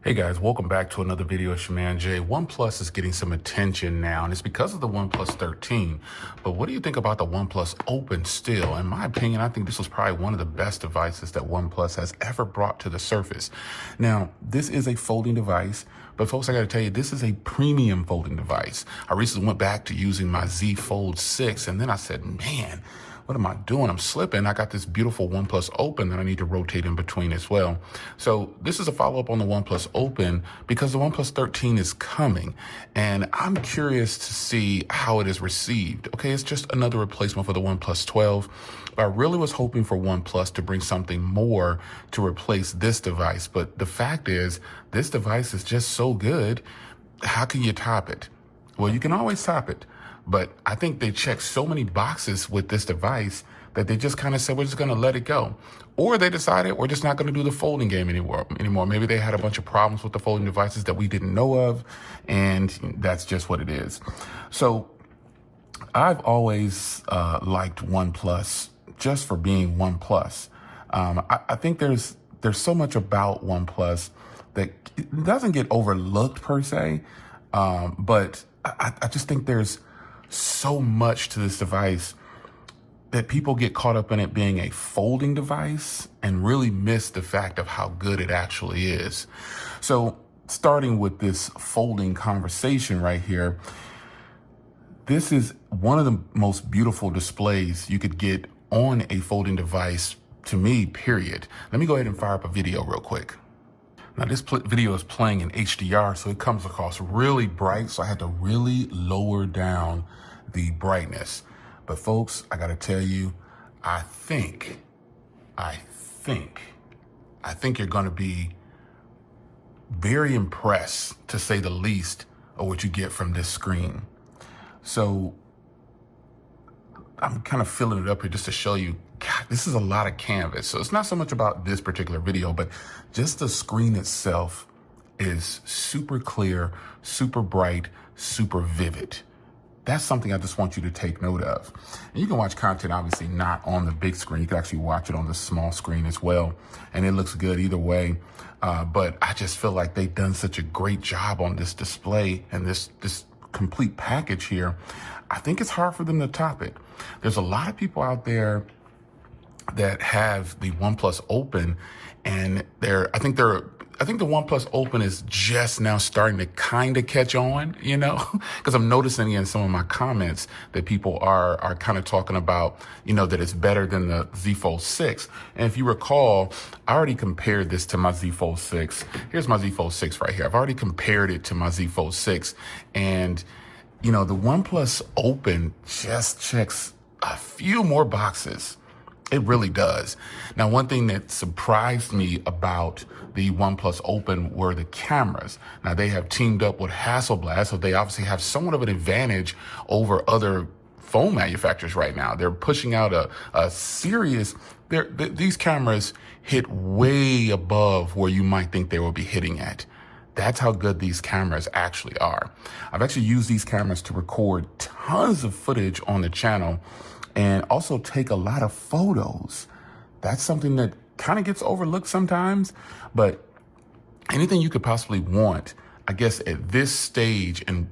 Hey guys, welcome back to another video. It's your man Jay. OnePlus is getting some attention now, and it's because of the OnePlus 13. But what do you think about the OnePlus Open still? In my opinion, I think this was probably one of the best devices that OnePlus has ever brought to the surface. Now, this is a folding device, but folks, I gotta tell you, this is a premium folding device. I recently went back to using my Z Fold 6, and then I said, man, what am I doing? I'm slipping. I got this beautiful OnePlus Open that I need to rotate in between as well. So this is a follow-up on the OnePlus Open because the OnePlus 13 is coming, and I'm curious to see how it is received. Okay, it's just another replacement for the OnePlus 12, but I really was hoping for OnePlus to bring something more to replace this device. But the fact is, this device is just so good. How can you top it? Well, you can always top it. But I think they checked so many boxes with this device that they just kind of said, we're just going to let it go. Or they decided we're just not going to do the folding game anymore. Maybe they had a bunch of problems with the folding devices that we didn't know of, and that's just what it is. So I've always liked OnePlus just for being OnePlus. I think there's so much about OnePlus that doesn't get overlooked per se, but I just think there's so much to this device that people get caught up in it being a folding device and really miss the fact of how good it actually is. So starting with this folding conversation right here, this is one of the most beautiful displays you could get on a folding device to me, period. Let me go ahead and fire up a video real quick. Now this video is playing in HDR, so it comes across really bright, so I had to really lower down the brightness. But folks, I gotta tell you, I think you're gonna be very impressed, to say the least, of what you get from this screen. So I'm kind of filling it up here just to show you, God, this is a lot of canvas. So it's not so much about this particular video, but just the screen itself is super clear, super bright, super vivid. That's something I just want you to take note of. And you can watch content, obviously, not on the big screen. You can actually watch it on the small screen as well. And it looks good either way. But I just feel like they've done such a great job on this display and this complete package here. I think it's hard for them to top it. There's a lot of people out there that have the OnePlus Open, and I think the OnePlus Open is just now starting to kind of catch on, because I'm noticing in some of my comments that people are kind of talking about, that it's better than the Z Fold 6. And if you recall, I already compared this to my Z Fold 6. Here's my Z Fold 6 right here. I've already compared it to my Z Fold 6, and the OnePlus Open just checks a few more boxes. It really does. Now, one thing that surprised me about the OnePlus Open were the cameras. Now, they have teamed up with Hasselblad, so they obviously have somewhat of an advantage over other phone manufacturers right now. They're pushing out a serious, these cameras hit way above where you might think they will be hitting at. That's how good these cameras actually are. I've actually used these cameras to record tons of footage on the channel and also take a lot of photos. That's something that kind of gets overlooked sometimes, but anything you could possibly want, I guess at this stage in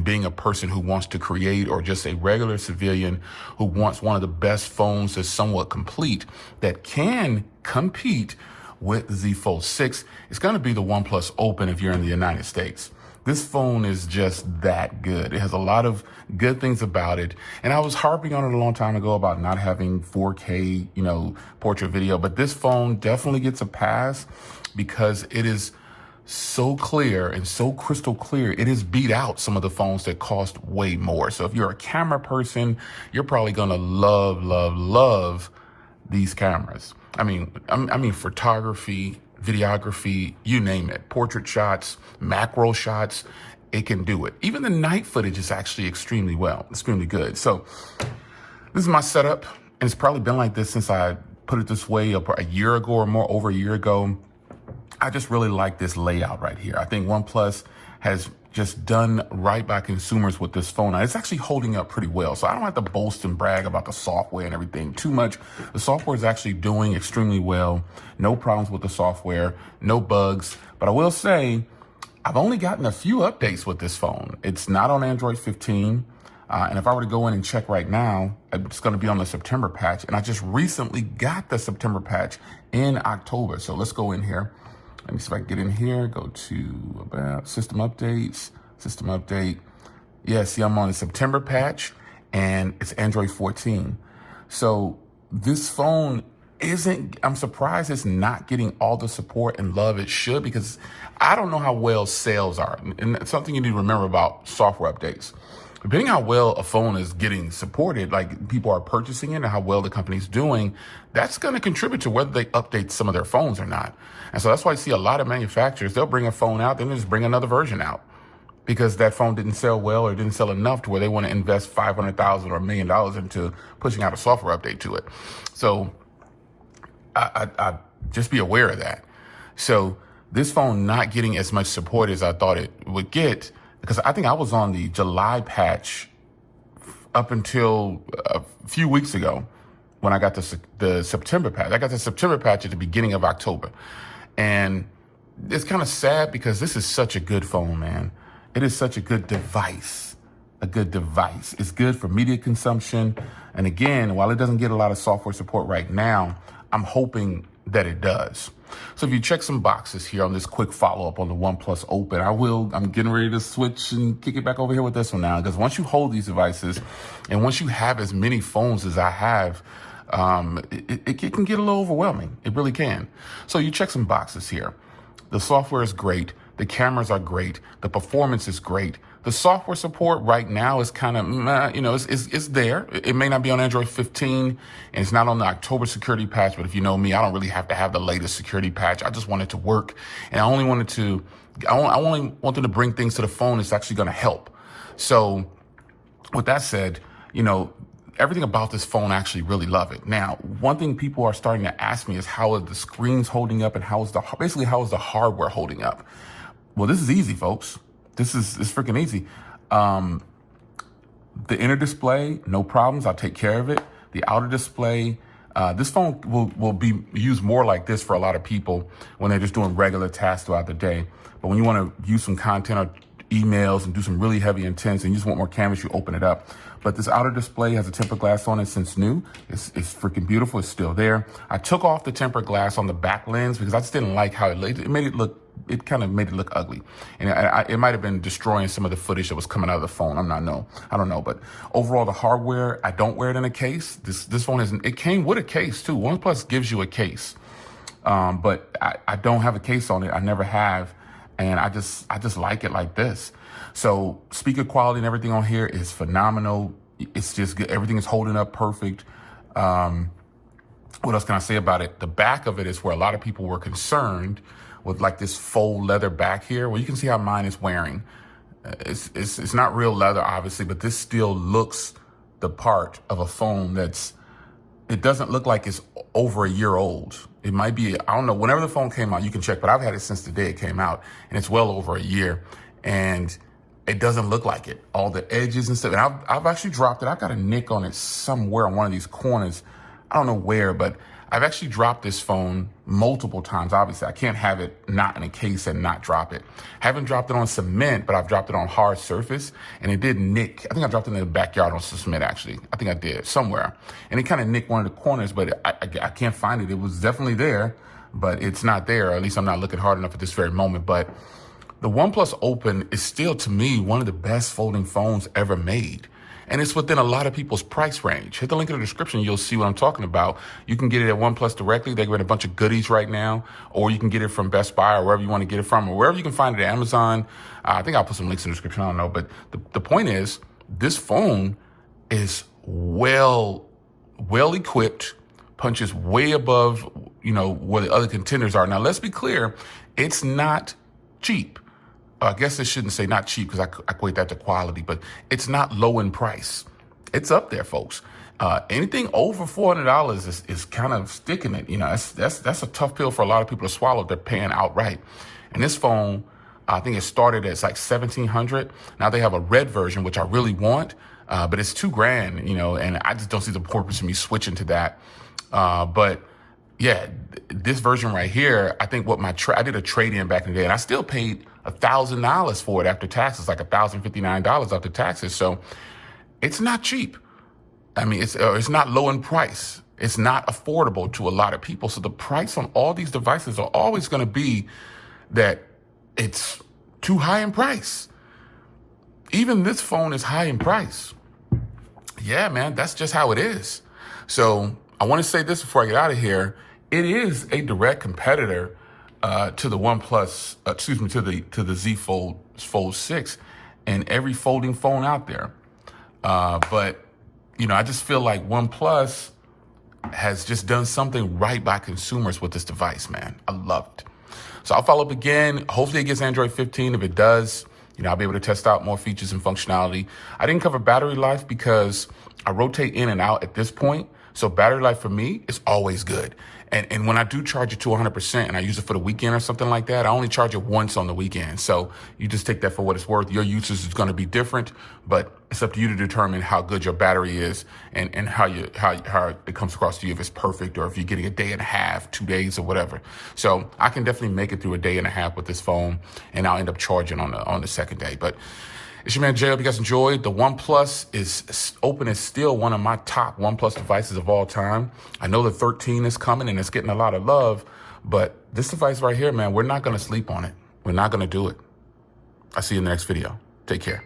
being a person who wants to create, or just a regular civilian who wants one of the best phones that's somewhat complete, that can compete with the Z Fold 6, it's gonna be the OnePlus Open if you're in the United States. This phone is just that good. It has a lot of good things about it. And I was harping on it a long time ago about not having 4K, portrait video, but this phone definitely gets a pass because it is so clear and so crystal clear. It has beat out some of the phones that cost way more. So if you're a camera person, you're probably gonna love these cameras. I mean photography, videography, you name it, portrait shots, macro shots, it can do it. Even the night footage is actually extremely good. So this is my setup, and it's probably been like this since I put it this way a year ago or more, over a year ago. I just really like this layout right here. I think OnePlus has just done right by consumers with this phone. Now, it's actually holding up pretty well. So I don't have to boast and brag about the software and everything too much. The software is actually doing extremely well. No problems with the software, no bugs. But I will say, I've only gotten a few updates with this phone. It's not on Android 15. And if I were to go in and check right now, it's going to be on the September patch. And I just recently got the September patch in October. So let's go in here. Let me see if I can get in here. Go to about system updates, system update. Yeah, see, I'm on the September patch and it's Android 14. So this phone I'm surprised it's not getting all the support and love it should, because I don't know how well sales are. And it's something you need to remember about software updates. Depending how well a phone is getting supported, like people are purchasing it and how well the company's doing, that's going to contribute to whether they update some of their phones or not. And so that's why I see a lot of manufacturers, they'll bring a phone out, then they'll just bring another version out because that phone didn't sell well or didn't sell enough to where they want to invest $500,000 or $1 million into pushing out a software update to it. So I just be aware of that. So this phone not getting as much support as I thought it would get, because I think I was on the July patch up until a few weeks ago when I got the September patch. I got the September patch at the beginning of October. And it's kind of sad because this is such a good phone, man. It is such a good device. A good device. It's good for media consumption. And again, while it doesn't get a lot of software support right now, I'm hoping that it does. So if you check some boxes here on this quick follow-up on the OnePlus Open, I'm getting ready to switch and kick it back over here with this one now, because once you hold these devices and once you have as many phones as I have, it can get a little overwhelming. It really can. So you check some boxes here. The software is great. The cameras are great. The performance is great. The software support right now is kind of, it's there. It may not be on Android 15 and it's not on the October security patch, but if you know me, I don't really have to have the latest security patch. I just want it to work. And I only wanted to bring things to the phone that's actually going to help. So with that said, everything about this phone, I actually really love it. Now, one thing people are starting to ask me is how are the screens holding up and how is the hardware holding up? Well, this is easy, folks. It's freaking easy. The inner display, no problems. I'll take care of it. The outer display, this phone will be used more like this for a lot of people when they're just doing regular tasks throughout the day. But when you want to use some content or emails and do some really heavy intense and you just want more cameras, you open it up. But this outer display has a tempered glass on it since new. It's freaking beautiful. It's still there. I took off the tempered glass on the back lens because I just didn't like how it kind of made it look ugly. And it might have been destroying some of the footage that was coming out of the phone. I don't know. But overall, the hardware, I don't wear it in a case. This phone it came with a case too. OnePlus gives you a case. But I don't have a case on it. I never have. And I just like it like this. So speaker quality and everything on here is phenomenal. It's just good. Everything is holding up perfect. What else can I say about it? The back of it is where a lot of people were concerned with, like this faux leather back here. Well, you can see how mine is wearing. It's not real leather, obviously, but this still looks the part of a phone it doesn't look like it's over a year old. It might be, I don't know, whenever the phone came out, you can check, but I've had it since the day it came out, and it's well over a year, and it doesn't look like it. All the edges and stuff, and I've actually dropped it. I've got a nick on it somewhere on one of these corners. I don't know where, but I've actually dropped this phone multiple times. Obviously, I can't have it not in a case and not drop it. Haven't dropped it on cement, but I've dropped it on hard surface, and it did nick. I think I dropped it in the backyard on some cement, actually. I think I did, somewhere. And it kind of nicked one of the corners, but I can't find it. It was definitely there, but it's not there. Or at least I'm not looking hard enough at this very moment. But the OnePlus Open is still, to me, one of the best folding phones ever made. And it's within a lot of people's price range. Hit the link in the description. You'll see what I'm talking about. You can get it at OnePlus directly. They give it a bunch of goodies right now. Or you can get it from Best Buy or wherever you want to get it from. Or wherever you can find it at Amazon. I think I'll put some links in the description. I don't know. But the point is, this phone is well equipped. Punches way above, where the other contenders are. Now, let's be clear. It's not cheap. I guess I shouldn't say not cheap because I equate that to quality, but it's not low in price. It's up there, folks. Anything over $400 is kind of sticking it. You know, that's a tough pill for a lot of people to swallow. They're paying outright. And this phone, I think it started at like $1,700. Now they have a red version, which I really want, but it's $2,000. You know, and I just don't see the purpose of me switching to that. But yeah, this version right here, I think I did a trade-in back in the day, and I still paid $1,000 for it after taxes, like $1,059 after taxes. So it's not cheap. I mean, it's not low in price. It's not affordable to a lot of people. So the price on all these devices are always going to be that it's too high in price. Even this phone is high in price. Yeah, man, that's just how it is. So I want to say this before I get out of here. It is a direct competitor to the OnePlus, to the Z Fold 6 and every folding phone out there. But you know, I just feel like OnePlus has just done something right by consumers with this device, man. I love it. So I'll follow up again. Hopefully it gets Android 15. If it does, you know, I'll be able to test out more features and functionality. I didn't cover battery life because I rotate in and out at this point. So battery life for me is always good. And when I do charge it to 100% and I use it for the weekend or something like that, I only charge it once on the weekend. So you just take that for what it's worth. Your usage is going to be different, but it's up to you to determine how good your battery is and how it comes across to you, if it's perfect or if you're getting a day and a half, 2 days or whatever. So I can definitely make it through a day and a half with this phone, and I'll end up charging on the second day. But it's your man Jay. Hope you guys enjoyed. The OnePlus Open is still one of my top OnePlus devices of all time. I know the 13 is coming and it's getting a lot of love, but this device right here, man, we're not going to sleep on it. We're not going to do it. I'll see you in the next video. Take care.